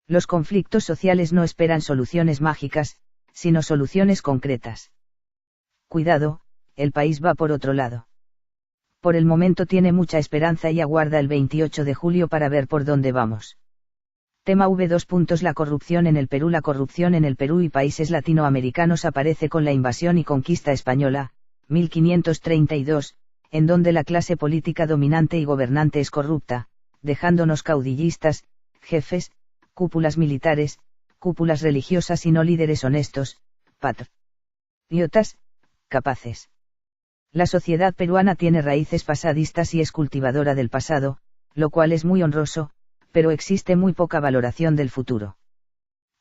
Los conflictos sociales no esperan soluciones mágicas, sino soluciones concretas. Cuidado, el país va por otro lado. Por el momento tiene mucha esperanza y aguarda el 28 de julio para ver por dónde vamos. Tema V2. La corrupción en el Perú. La corrupción en el Perú y países latinoamericanos aparece con la invasión y conquista española, 1532, en donde la clase política dominante y gobernante es corrupta, dejándonos caudillistas, jefes, cúpulas militares, cúpulas religiosas y no líderes honestos, patriotas, capaces. La sociedad peruana tiene raíces pasadistas y es cultivadora del pasado, lo cual es muy honroso, pero existe muy poca valoración del futuro.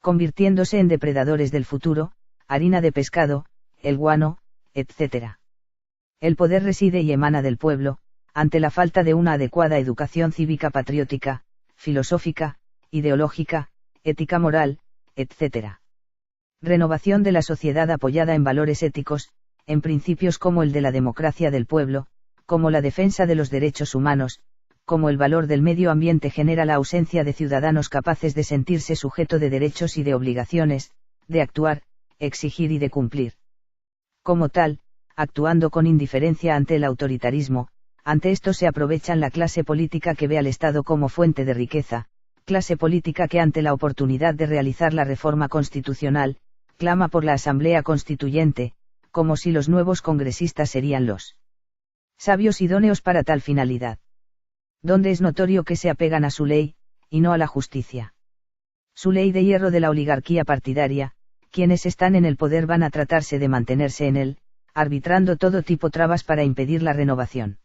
Convirtiéndose en depredadores del futuro, harina de pescado, el guano, etc. El poder reside y emana del pueblo, ante la falta de una adecuada educación cívica patriótica, filosófica, ideológica, ética moral, etc. Renovación de la sociedad apoyada en valores éticos, en principios como el de la democracia del pueblo, como la defensa de los derechos humanos, como el valor del medio ambiente genera la ausencia de ciudadanos capaces de sentirse sujeto de derechos y de obligaciones, de actuar, exigir y de cumplir. Como tal, actuando con indiferencia ante el autoritarismo, ante esto se aprovechan la clase política que ve al Estado como fuente de riqueza, clase política que ante la oportunidad de realizar la reforma constitucional, clama por la Asamblea Constituyente, como si los nuevos congresistas serían los sabios idóneos para tal finalidad. Donde es notorio que se apegan a su ley, y no a la justicia. Su ley de hierro de la oligarquía partidaria, quienes están en el poder van a tratarse de mantenerse en él, arbitrando todo tipo trabas para impedir la renovación.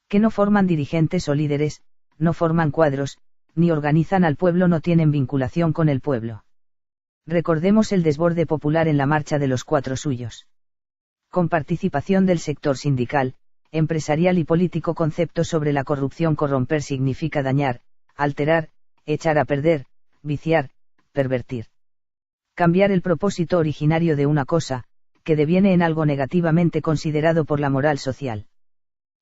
Que no forman dirigentes o líderes, no forman cuadros, ni organizan al pueblo, no tienen vinculación con el pueblo. Recordemos el desborde popular en la marcha de los Cuatro Suyos. Con participación del sector sindical, empresarial y político. Concepto sobre la corrupción. Corromper significa dañar, alterar, echar a perder, viciar, pervertir. Cambiar el propósito originario de una cosa, que deviene en algo negativamente considerado por la moral social.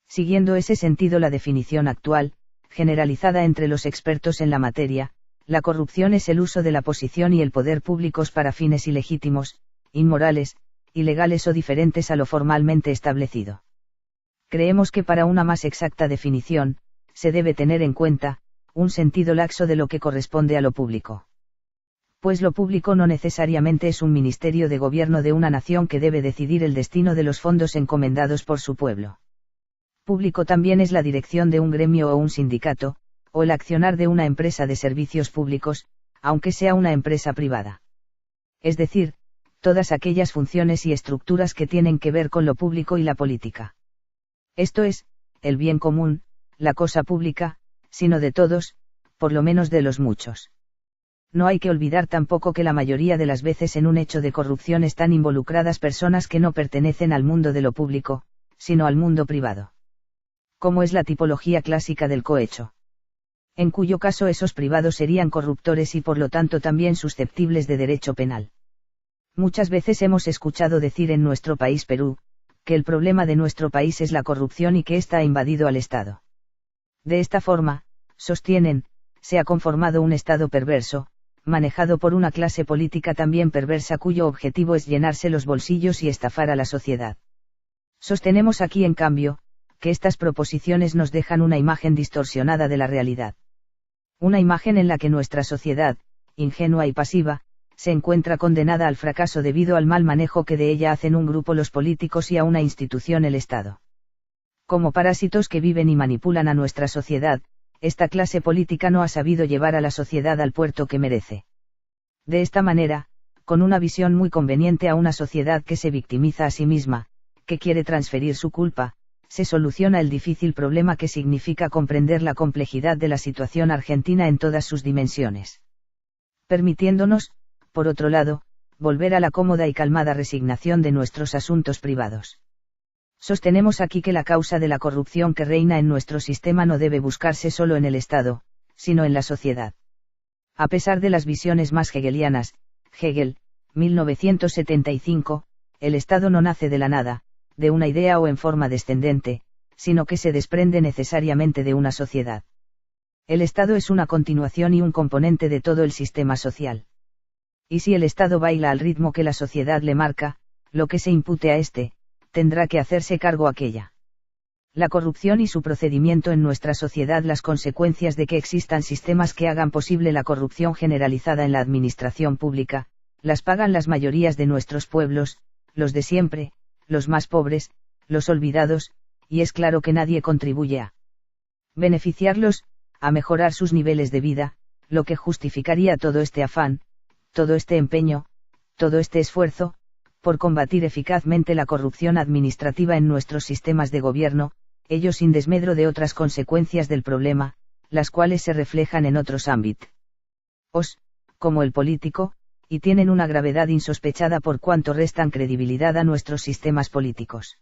Siguiendo ese sentido la definición actual, generalizada entre los expertos en la materia, la corrupción es el uso de la posición y el poder públicos para fines ilegítimos, inmorales, ilegales o diferentes a lo formalmente establecido. Creemos que para una más exacta definición, se debe tener en cuenta, un sentido laxo de lo que corresponde a lo público. Pues lo público no necesariamente es un ministerio de gobierno de una nación que debe decidir el destino de los fondos encomendados por su pueblo. Público también es la dirección de un gremio o un sindicato, o el accionar de una empresa de servicios públicos, aunque sea una empresa privada. Es decir, todas aquellas funciones y estructuras que tienen que ver con lo público y la política. Esto es, el bien común, la cosa pública, sino de todos, por lo menos de los muchos. No hay que olvidar tampoco que la mayoría de las veces en un hecho de corrupción están involucradas personas que no pertenecen al mundo de lo público, sino al mundo privado. Como es la tipología clásica del cohecho. En cuyo caso esos privados serían corruptores y por lo tanto también susceptibles de derecho penal. Muchas veces hemos escuchado decir en nuestro país Perú, que el problema de nuestro país es la corrupción y que ésta ha invadido al Estado. De esta forma, sostienen, se ha conformado un Estado perverso, manejado por una clase política también perversa cuyo objetivo es llenarse los bolsillos y estafar a la sociedad. Sostenemos aquí en cambio, que estas proposiciones nos dejan una imagen distorsionada de la realidad. Una imagen en la que nuestra sociedad, ingenua y pasiva, se encuentra condenada al fracaso debido al mal manejo que de ella hacen un grupo los políticos y a una institución el Estado. Como parásitos que viven y manipulan a nuestra sociedad, esta clase política no ha sabido llevar a la sociedad al puerto que merece. De esta manera, con una visión muy conveniente a una sociedad que se victimiza a sí misma, que quiere transferir su culpa, se soluciona el difícil problema que significa comprender la complejidad de la situación argentina en todas sus dimensiones. Permitiéndonos, por otro lado, volver a la cómoda y calmada resignación de nuestros asuntos privados. Sostenemos aquí que la causa de la corrupción que reina en nuestro sistema no debe buscarse solo en el Estado, sino en la sociedad. A pesar de las visiones más hegelianas, Hegel, 1975, el Estado no nace de la nada, de una idea o en forma descendente, sino que se desprende necesariamente de una sociedad. El Estado es una continuación y un componente de todo el sistema social. Y si el Estado baila al ritmo que la sociedad le marca, lo que se impute a éste, tendrá que hacerse cargo aquella. La corrupción y su procedimiento en nuestra sociedad. Las consecuencias de que existan sistemas que hagan posible la corrupción generalizada en la administración pública, las pagan las mayorías de nuestros pueblos, los de siempre, los más pobres, los olvidados, y es claro que nadie contribuye a beneficiarlos, a mejorar sus niveles de vida, lo que justificaría todo este afán, todo este empeño, todo este esfuerzo, por combatir eficazmente la corrupción administrativa en nuestros sistemas de gobierno, ello sin desmedro de otras consecuencias del problema, las cuales se reflejan en otros ámbitos, como el político, y tienen una gravedad insospechada por cuanto restan credibilidad a nuestros sistemas políticos.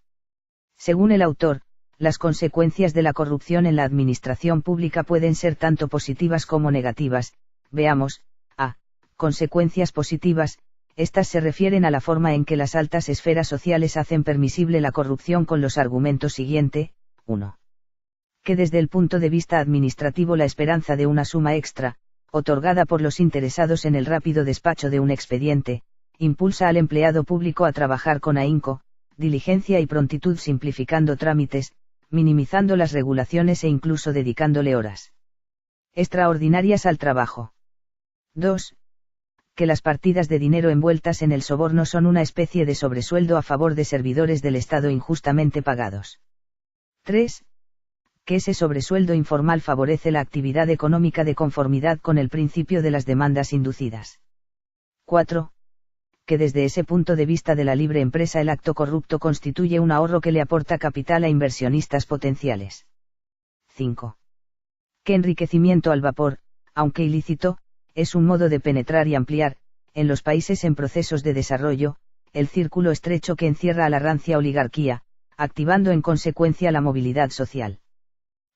Según el autor, las consecuencias de la corrupción en la administración pública pueden ser tanto positivas como negativas. Veamos, a. Consecuencias positivas. Estas se refieren a la forma en que las altas esferas sociales hacen permisible la corrupción con los argumentos siguiente. 1. Que desde el punto de vista administrativo la esperanza de una suma extra, otorgada por los interesados en el rápido despacho de un expediente, impulsa al empleado público a trabajar con ahínco, diligencia y prontitud, simplificando trámites, minimizando las regulaciones e incluso dedicándole horas extraordinarias al trabajo. 2. Que las partidas de dinero envueltas en el soborno son una especie de sobresueldo a favor de servidores del Estado injustamente pagados. 3. Que ese sobresueldo informal favorece la actividad económica de conformidad con el principio de las demandas inducidas. 4. Que desde ese punto de vista de la libre empresa el acto corrupto constituye un ahorro que le aporta capital a inversionistas potenciales. 5. Que enriquecimiento al vapor, aunque ilícito, es un modo de penetrar y ampliar, en los países en procesos de desarrollo, el círculo estrecho que encierra a la rancia oligarquía, activando en consecuencia la movilidad social.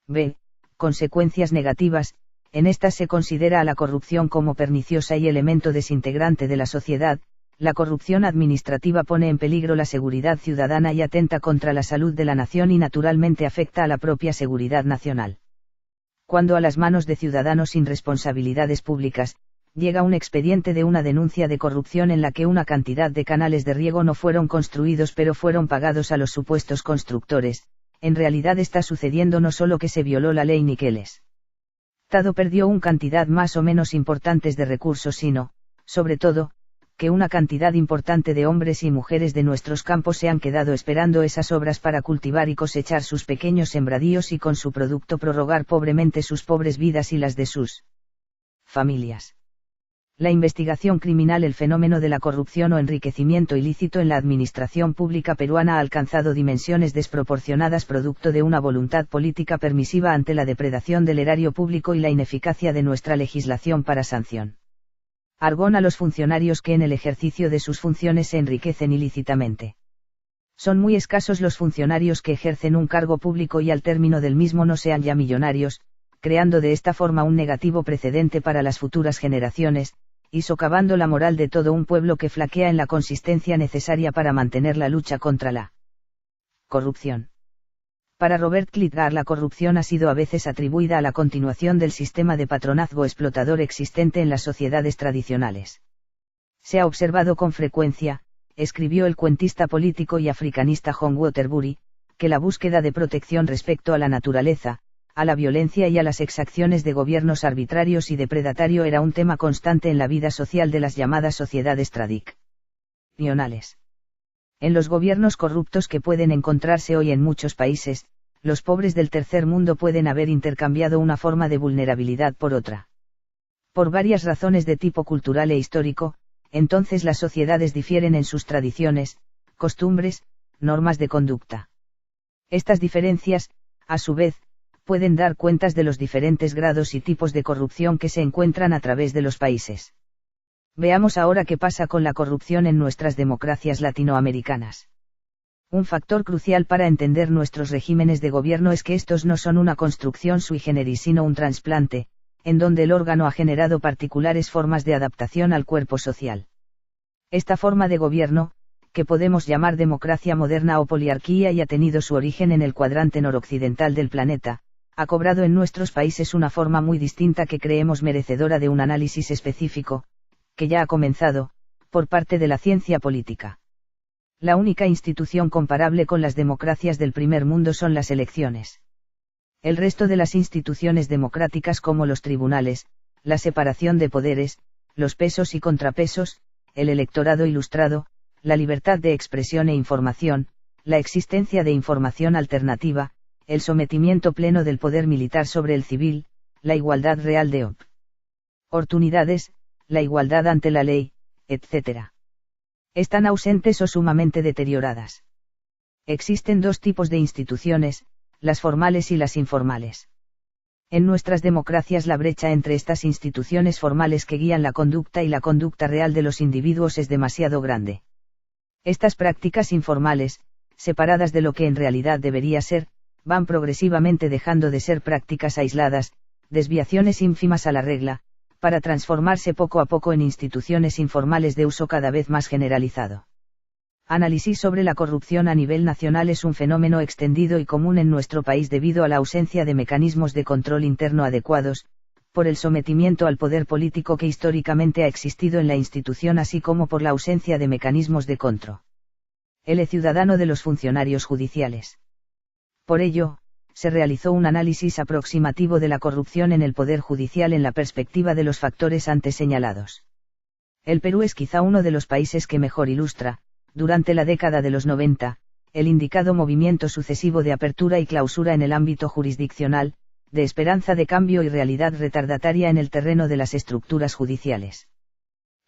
B. Consecuencias negativas. En estas se considera a la corrupción como perniciosa y elemento desintegrante de la sociedad. La corrupción administrativa pone en peligro la seguridad ciudadana y atenta contra la salud de la nación y naturalmente afecta a la propia seguridad nacional. Cuando a las manos de ciudadanos sin responsabilidades públicas, llega un expediente de una denuncia de corrupción en la que una cantidad de canales de riego no fueron construidos pero fueron pagados a los supuestos constructores, en realidad está sucediendo no solo que se violó la ley ni que el Estado perdió una cantidad más o menos importantes de recursos, sino, sobre todo, que una cantidad importante de hombres y mujeres de nuestros campos se han quedado esperando esas obras para cultivar y cosechar sus pequeños sembradíos y con su producto prorrogar pobremente sus pobres vidas y las de sus familias. La investigación criminal. El fenómeno de la corrupción o enriquecimiento ilícito en la administración pública peruana ha alcanzado dimensiones desproporcionadas producto de una voluntad política permisiva ante la depredación del erario público y la ineficacia de nuestra legislación para sanción. Argón a los funcionarios que en el ejercicio de sus funciones se enriquecen ilícitamente. Son muy escasos los funcionarios que ejercen un cargo público y al término del mismo no sean ya millonarios, creando de esta forma un negativo precedente para las futuras generaciones, y socavando la moral de todo un pueblo que flaquea en la consistencia necesaria para mantener la lucha contra la corrupción. Para Robert Klitgar, la corrupción ha sido a veces atribuida a la continuación del sistema de patronazgo explotador existente en las sociedades tradicionales. Se ha observado con frecuencia, escribió el cuentista político y africanista John Waterbury, que la búsqueda de protección respecto a la naturaleza, a la violencia y a las exacciones de gobiernos arbitrarios y depredatorio era un tema constante en la vida social de las llamadas sociedades tradicionales. En los gobiernos corruptos que pueden encontrarse hoy en muchos países, los pobres del tercer mundo pueden haber intercambiado una forma de vulnerabilidad por otra. Por varias razones de tipo cultural e histórico, entonces las sociedades difieren en sus tradiciones, costumbres, normas de conducta. Estas diferencias, a su vez, pueden dar cuentas de los diferentes grados y tipos de corrupción que se encuentran a través de los países. Veamos ahora qué pasa con la corrupción en nuestras democracias latinoamericanas. Un factor crucial para entender nuestros regímenes de gobierno es que estos no son una construcción sui generis sino un trasplante, en donde el órgano ha generado particulares formas de adaptación al cuerpo social. Esta forma de gobierno, que podemos llamar democracia moderna o poliarquía y ha tenido su origen en el cuadrante noroccidental del planeta, ha cobrado en nuestros países una forma muy distinta que creemos merecedora de un análisis específico, que ya ha comenzado, por parte de la ciencia política. La única institución comparable con las democracias del primer mundo son las elecciones. El resto de las instituciones democráticas como los tribunales, la separación de poderes, los pesos y contrapesos, el electorado ilustrado, la libertad de expresión e información, la existencia de información alternativa, el sometimiento pleno del poder militar sobre el civil, la igualdad real de oportunidades, la igualdad ante la ley, etc. Están ausentes o sumamente deterioradas. Existen dos tipos de instituciones, las formales y las informales. En nuestras democracias la brecha entre estas instituciones formales que guían la conducta y la conducta real de los individuos es demasiado grande. Estas prácticas informales, separadas de lo que en realidad debería ser, van progresivamente dejando de ser prácticas aisladas, desviaciones ínfimas a la regla, para transformarse poco a poco en instituciones informales de uso cada vez más generalizado. Análisis sobre la corrupción a nivel nacional es un fenómeno extendido y común en nuestro país debido a la ausencia de mecanismos de control interno adecuados, por el sometimiento al poder político que históricamente ha existido en la institución así como por la ausencia de mecanismos de control ciudadano de los funcionarios judiciales. Por ello, se realizó un análisis aproximativo de la corrupción en el Poder Judicial en la perspectiva de los factores antes señalados. El Perú es quizá uno de los países que mejor ilustra, durante la década de los 90, el indicado movimiento sucesivo de apertura y clausura en el ámbito jurisdiccional, de esperanza de cambio y realidad retardataria en el terreno de las estructuras judiciales.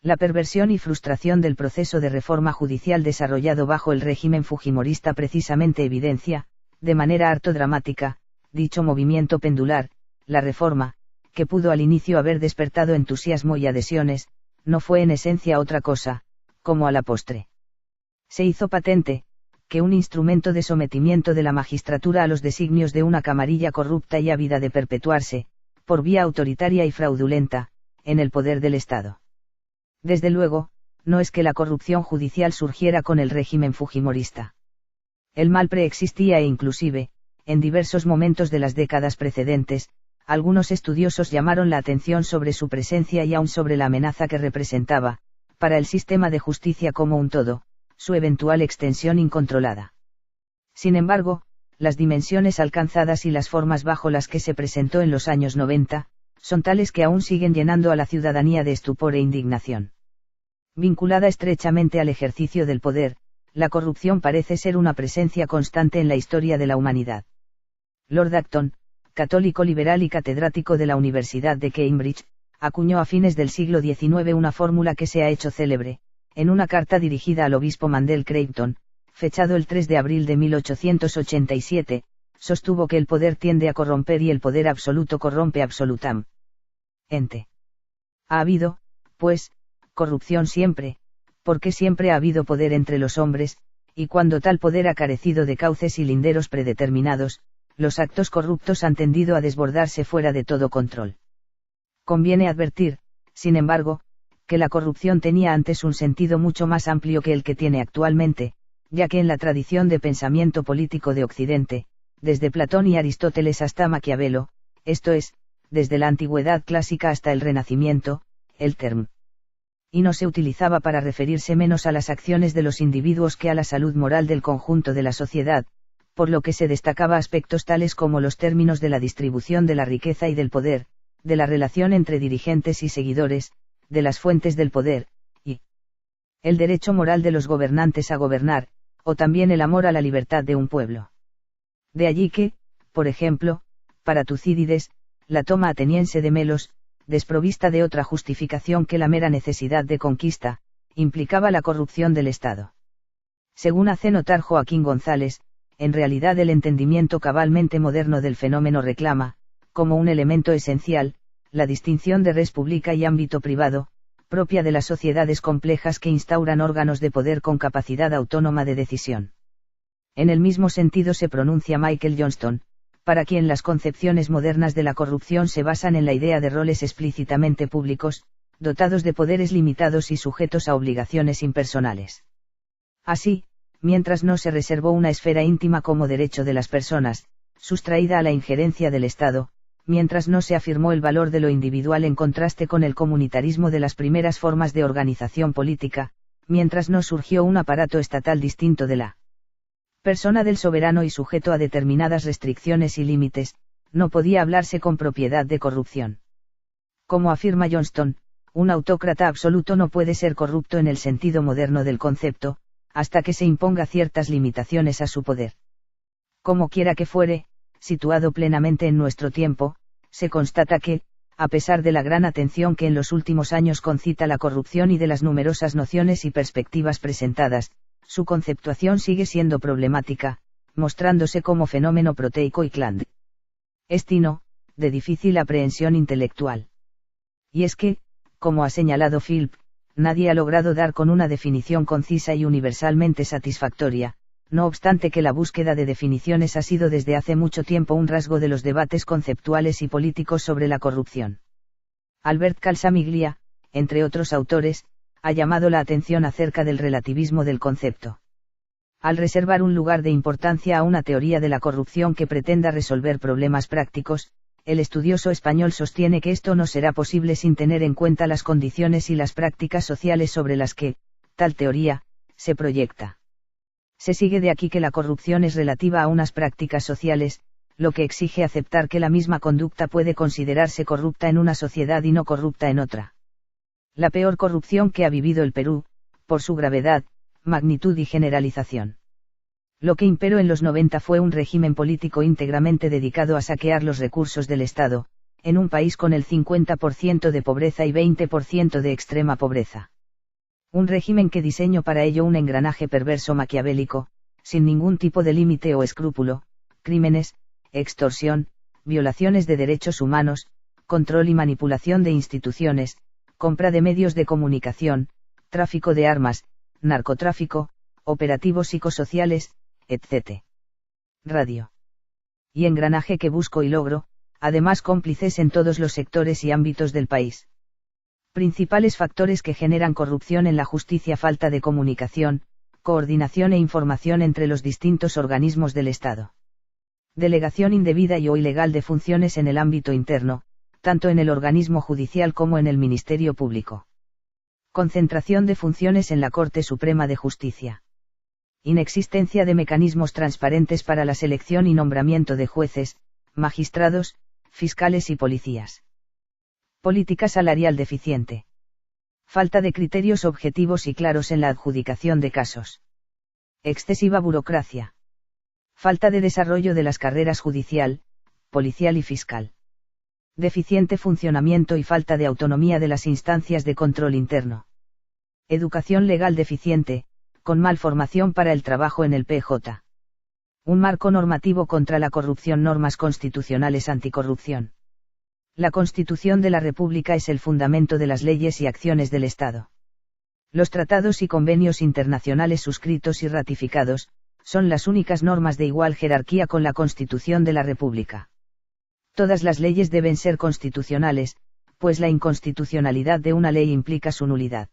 La perversión y frustración del proceso de reforma judicial desarrollado bajo el régimen fujimorista precisamente evidencia, de manera harto dramática, dicho movimiento pendular, la reforma, que pudo al inicio haber despertado entusiasmo y adhesiones, no fue en esencia otra cosa, como a la postre. Se hizo patente, que un instrumento de sometimiento de la magistratura a los designios de una camarilla corrupta y ávida de perpetuarse, por vía autoritaria y fraudulenta, en el poder del Estado. Desde luego, no es que la corrupción judicial surgiera con el régimen fujimorista. El mal preexistía e inclusive, en diversos momentos de las décadas precedentes, algunos estudiosos llamaron la atención sobre su presencia y aún sobre la amenaza que representaba, para el sistema de justicia como un todo, su eventual extensión incontrolada. Sin embargo, las dimensiones alcanzadas y las formas bajo las que se presentó en los años 90, son tales que aún siguen llenando a la ciudadanía de estupor e indignación. Vinculada estrechamente al ejercicio del poder, la corrupción parece ser una presencia constante en la historia de la humanidad. Lord Acton, católico liberal y catedrático de la Universidad de Cambridge, acuñó a fines del siglo XIX una fórmula que se ha hecho célebre, en una carta dirigida al obispo Mandell Creighton, fechado el 3 de abril de 1887, sostuvo que el poder tiende a corromper y el poder absoluto corrompe absolutam ente. Ha habido, pues, corrupción siempre, porque siempre ha habido poder entre los hombres, y cuando tal poder ha carecido de cauces y linderos predeterminados, los actos corruptos han tendido a desbordarse fuera de todo control. Conviene advertir, sin embargo, que la corrupción tenía antes un sentido mucho más amplio que el que tiene actualmente, ya que en la tradición de pensamiento político de Occidente, desde Platón y Aristóteles hasta Maquiavelo, esto es, desde la antigüedad clásica hasta el Renacimiento, el term y no se utilizaba para referirse menos a las acciones de los individuos que a la salud moral del conjunto de la sociedad, por lo que se destacaba aspectos tales como los términos de la distribución de la riqueza y del poder, de la relación entre dirigentes y seguidores, de las fuentes del poder, y el derecho moral de los gobernantes a gobernar, o también el amor a la libertad de un pueblo. De allí que, por ejemplo, para Tucídides, la toma ateniense de Melos, desprovista de otra justificación que la mera necesidad de conquista, implicaba la corrupción del Estado. Según hace notar Joaquín González, en realidad el entendimiento cabalmente moderno del fenómeno reclama, como un elemento esencial, la distinción de res publica y ámbito privado, propia de las sociedades complejas que instauran órganos de poder con capacidad autónoma de decisión. En el mismo sentido se pronuncia Michael Johnston, para quien las concepciones modernas de la corrupción se basan en la idea de roles explícitamente públicos, dotados de poderes limitados y sujetos a obligaciones impersonales. Así, mientras no se reservó una esfera íntima como derecho de las personas, sustraída a la injerencia del Estado, mientras no se afirmó el valor de lo individual en contraste con el comunitarismo de las primeras formas de organización política, mientras no surgió un aparato estatal distinto de la persona del soberano y sujeto a determinadas restricciones y límites, no podía hablarse con propiedad de corrupción. Como afirma Johnston, un autócrata absoluto no puede ser corrupto en el sentido moderno del concepto, hasta que se imponga ciertas limitaciones a su poder. Como quiera que fuere, situado plenamente en nuestro tiempo, se constata que, a pesar de la gran atención que en los últimos años concita la corrupción y de las numerosas nociones y perspectivas presentadas, su conceptuación sigue siendo problemática, mostrándose como fenómeno proteico y clandestino, de difícil aprehensión intelectual. Y es que, como ha señalado Philp, nadie ha logrado dar con una definición concisa y universalmente satisfactoria, no obstante que la búsqueda de definiciones ha sido desde hace mucho tiempo un rasgo de los debates conceptuales y políticos sobre la corrupción. Albert Calsamiglia, entre otros autores, ha llamado la atención acerca del relativismo del concepto. Al reservar un lugar de importancia a una teoría de la corrupción que pretenda resolver problemas prácticos, el estudioso español sostiene que esto no será posible sin tener en cuenta las condiciones y las prácticas sociales sobre las que, tal teoría, se proyecta. Se sigue de aquí que la corrupción es relativa a unas prácticas sociales, lo que exige aceptar que la misma conducta puede considerarse corrupta en una sociedad y no corrupta en otra. La peor corrupción que ha vivido el Perú, por su gravedad, magnitud y generalización. Lo que imperó en los 90 fue un régimen político íntegramente dedicado a saquear los recursos del Estado, en un país con el 50% de pobreza y 20% de extrema pobreza. Un régimen que diseñó para ello un engranaje perverso maquiavélico, sin ningún tipo de límite o escrúpulo, crímenes, extorsión, violaciones de derechos humanos, control y manipulación de instituciones, compra de medios de comunicación, tráfico de armas, narcotráfico, operativos psicosociales, etc. Radio. Y engranaje que busco y logro, además cómplices en todos los sectores y ámbitos del país. Principales factores que generan corrupción en la justicia: falta de comunicación, coordinación e información entre los distintos organismos del Estado. Delegación indebida y o ilegal de funciones en el ámbito interno, tanto en el organismo judicial como en el Ministerio Público. Concentración de funciones en la Corte Suprema de Justicia. Inexistencia de mecanismos transparentes para la selección y nombramiento de jueces, magistrados, fiscales y policías. Política salarial deficiente. Falta de criterios objetivos y claros en la adjudicación de casos. Excesiva burocracia. Falta de desarrollo de las carreras judicial, policial y fiscal. Deficiente funcionamiento y falta de autonomía de las instancias de control interno. Educación legal deficiente, con mal formación para el trabajo en el PJ. Un marco normativo contra la corrupción, normas constitucionales anticorrupción. La Constitución de la República es el fundamento de las leyes y acciones del Estado. Los tratados y convenios internacionales suscritos y ratificados, son las únicas normas de igual jerarquía con la Constitución de la República. Todas las leyes deben ser constitucionales, pues la inconstitucionalidad de una ley implica su nulidad.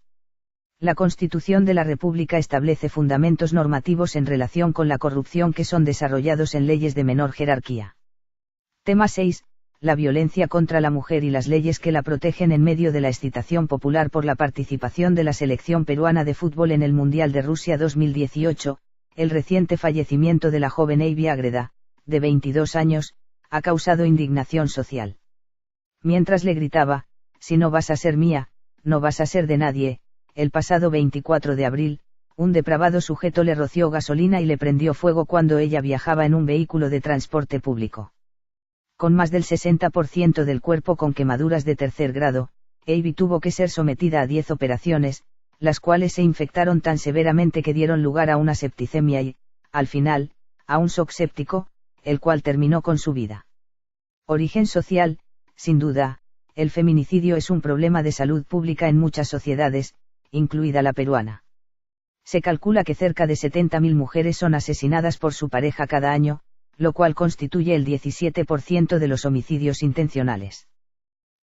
La Constitución de la República establece fundamentos normativos en relación con la corrupción que son desarrollados en leyes de menor jerarquía. Tema 6. La violencia contra la mujer y las leyes que la protegen. En medio de la excitación popular por la participación de la selección peruana de fútbol en el Mundial de Rusia 2018, el reciente fallecimiento de la joven Eivy Ágreda, de 22 años, ha causado indignación social. Mientras le gritaba, si no vas a ser mía, no vas a ser de nadie, el pasado 24 de abril, un depravado sujeto le roció gasolina y le prendió fuego cuando ella viajaba en un vehículo de transporte público. Con más del 60% del cuerpo con quemaduras de tercer grado, Eivy tuvo que ser sometida a 10 operaciones, las cuales se infectaron tan severamente que dieron lugar a una septicemia y, al final, a un shock séptico, el cual terminó con su vida. Origen social: sin duda, el feminicidio es un problema de salud pública en muchas sociedades, incluida la peruana. Se calcula que cerca de 70.000 mujeres son asesinadas por su pareja cada año, lo cual constituye el 17% de los homicidios intencionales.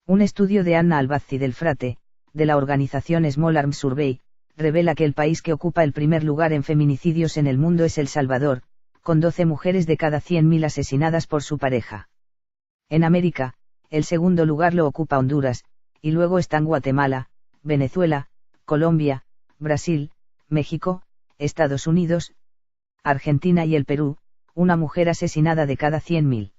Un estudio de Anna Albazzi del Frate, de la organización Small Arms Survey, revela que el país que ocupa el primer lugar en feminicidios en el mundo es El Salvador, con 12 mujeres de cada 100.000 asesinadas por su pareja. En América, el segundo lugar lo ocupa Honduras, y luego están Guatemala, Venezuela, Colombia, Brasil, México, Estados Unidos, Argentina y el Perú, una mujer asesinada de cada 100.000.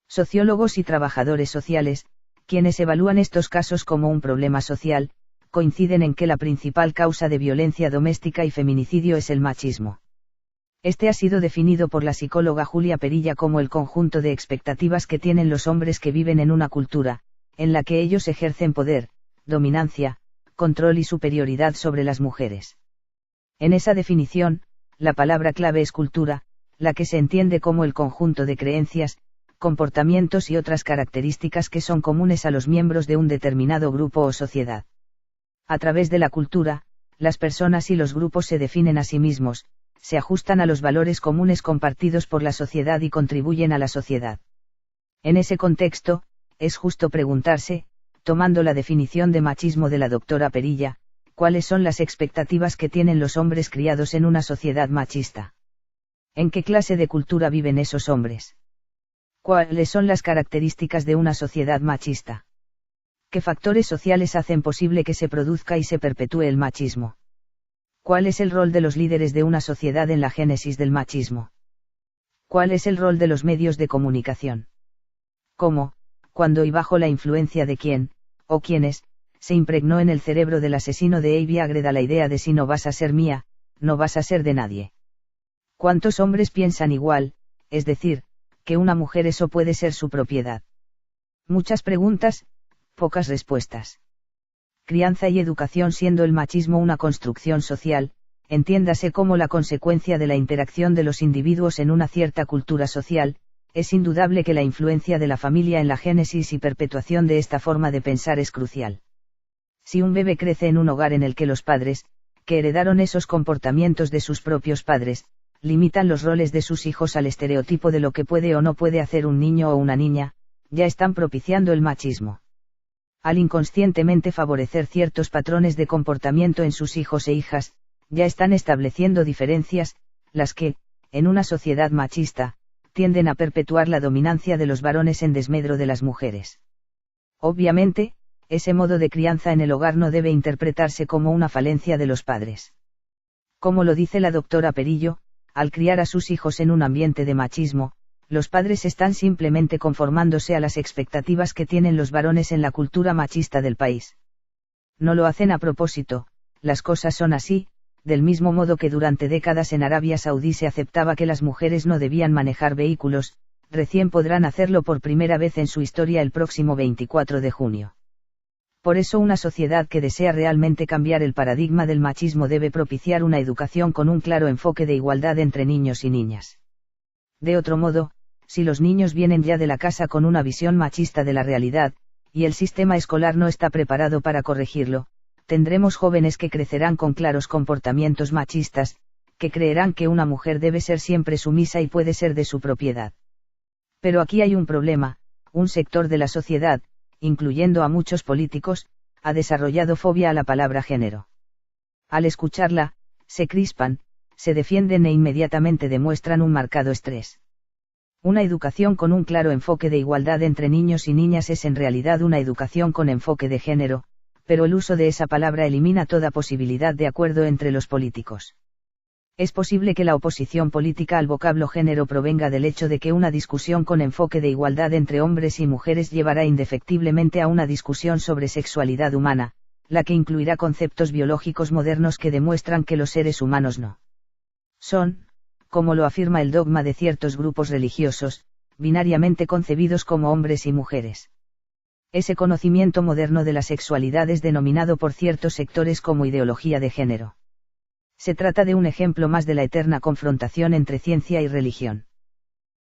Sociólogos y trabajadores sociales, quienes evalúan estos casos como un problema social, coinciden en que la principal causa de violencia doméstica y feminicidio es el machismo. Este ha sido definido por la psicóloga Julia Perilla como el conjunto de expectativas que tienen los hombres que viven en una cultura, en la que ellos ejercen poder, dominancia, control y superioridad sobre las mujeres. En esa definición, la palabra clave es cultura, la que se entiende como el conjunto de creencias, comportamientos y otras características que son comunes a los miembros de un determinado grupo o sociedad. A través de la cultura, las personas y los grupos se definen a sí mismos, se ajustan a los valores comunes compartidos por la sociedad y contribuyen a la sociedad. En ese contexto, es justo preguntarse, tomando la definición de machismo de la doctora Perilla, ¿cuáles son las expectativas que tienen los hombres criados en una sociedad machista? ¿En qué clase de cultura viven esos hombres? ¿Cuáles son las características de una sociedad machista? ¿Qué factores sociales hacen posible que se produzca y se perpetúe el machismo? ¿Cuál es el rol de los líderes de una sociedad en la génesis del machismo? ¿Cuál es el rol de los medios de comunicación? ¿Cómo, cuándo y bajo la influencia de quién, o quiénes, se impregnó en el cerebro del asesino de Avi Agreda la idea de si no vas a ser mía, no vas a ser de nadie? ¿Cuántos hombres piensan igual, es decir, que una mujer eso puede ser su propiedad? Muchas preguntas, pocas respuestas. Crianza y educación. Siendo el machismo una construcción social, entiéndase como la consecuencia de la interacción de los individuos en una cierta cultura social, es indudable que la influencia de la familia en la génesis y perpetuación de esta forma de pensar es crucial. Si un bebé crece en un hogar en el que los padres, que heredaron esos comportamientos de sus propios padres, limitan los roles de sus hijos al estereotipo de lo que puede o no puede hacer un niño o una niña, ya están propiciando el machismo. Al inconscientemente favorecer ciertos patrones de comportamiento en sus hijos e hijas, ya están estableciendo diferencias, las que, en una sociedad machista, tienden a perpetuar la dominancia de los varones en desmedro de las mujeres. Obviamente, ese modo de crianza en el hogar no debe interpretarse como una falencia de los padres. Como lo dice la doctora Perillo, al criar a sus hijos en un ambiente de machismo, los padres están simplemente conformándose a las expectativas que tienen los varones en la cultura machista del país. No lo hacen a propósito, las cosas son así, del mismo modo que durante décadas en Arabia Saudí se aceptaba que las mujeres no debían manejar vehículos, recién podrán hacerlo por primera vez en su historia el próximo 24 de junio. Por eso una sociedad que desea realmente cambiar el paradigma del machismo debe propiciar una educación con un claro enfoque de igualdad entre niños y niñas. De otro modo, si los niños vienen ya de la casa con una visión machista de la realidad, y el sistema escolar no está preparado para corregirlo, tendremos jóvenes que crecerán con claros comportamientos machistas, que creerán que una mujer debe ser siempre sumisa y puede ser de su propiedad. Pero aquí hay un problema: un sector de la sociedad, incluyendo a muchos políticos, ha desarrollado fobia a la palabra género. Al escucharla, se crispan, se defienden e inmediatamente demuestran un marcado estrés. Una educación con un claro enfoque de igualdad entre niños y niñas es en realidad una educación con enfoque de género, pero el uso de esa palabra elimina toda posibilidad de acuerdo entre los políticos. Es posible que la oposición política al vocablo género provenga del hecho de que una discusión con enfoque de igualdad entre hombres y mujeres llevará indefectiblemente a una discusión sobre sexualidad humana, la que incluirá conceptos biológicos modernos que demuestran que los seres humanos no son, como lo afirma el dogma de ciertos grupos religiosos, binariamente concebidos como hombres y mujeres. Ese conocimiento moderno de la sexualidad es denominado por ciertos sectores como ideología de género. Se trata de un ejemplo más de la eterna confrontación entre ciencia y religión.